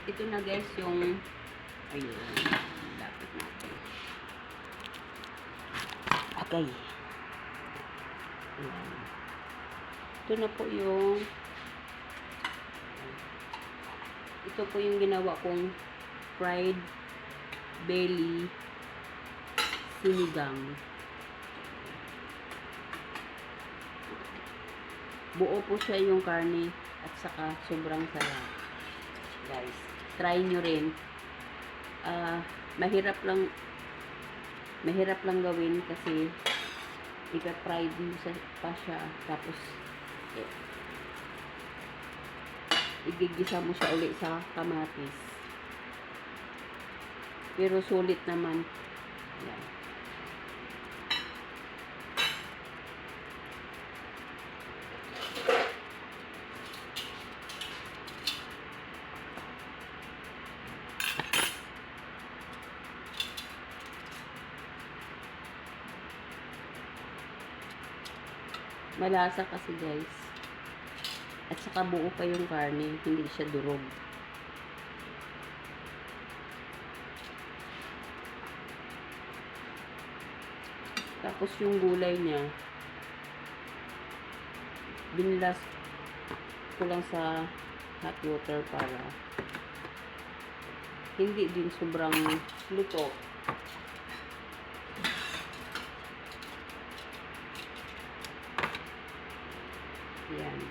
Ito na guys yung, ayun, dapat natin. Okay. Ayan. Ito na po yung, ito po yung ginawa kong fried belly sinigang. Buo po siya yung karne at saka sobrang sarap. Guys, try nyo rin. Mahirap lang gawin kasi ipa-fried mo pa siya tapos igigisa mo siya ulit sa kamatis. Pero sulit naman. Yan. Malasa kasi guys. At saka buo pa yung karne, hindi siya durog. Tapos yung gulay niya, binilas ko lang sa hot water para hindi din sobrang luto. Yan.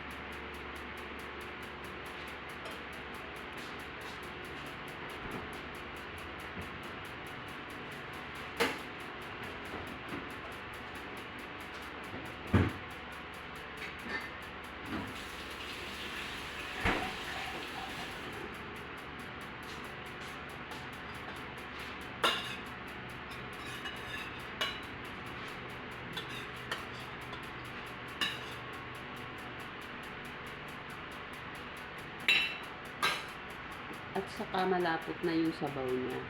At saka malapot na yung sabaw niya.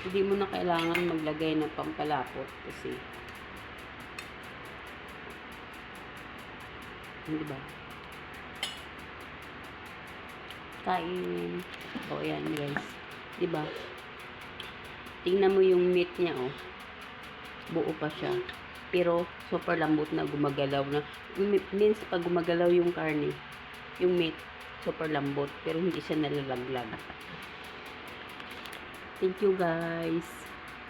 Hindi mo na kailangan maglagay ng pampalapot kasi hindi ba? Kain. O ayan guys. Di ba? Tingnan mo yung meat niya oh. Buo pa siya. Pero super lambot na gumagalaw na. Means pag gumagalaw yung karne, yung meat, super lambot. Pero hindi siya nalalaglag. Thank you guys.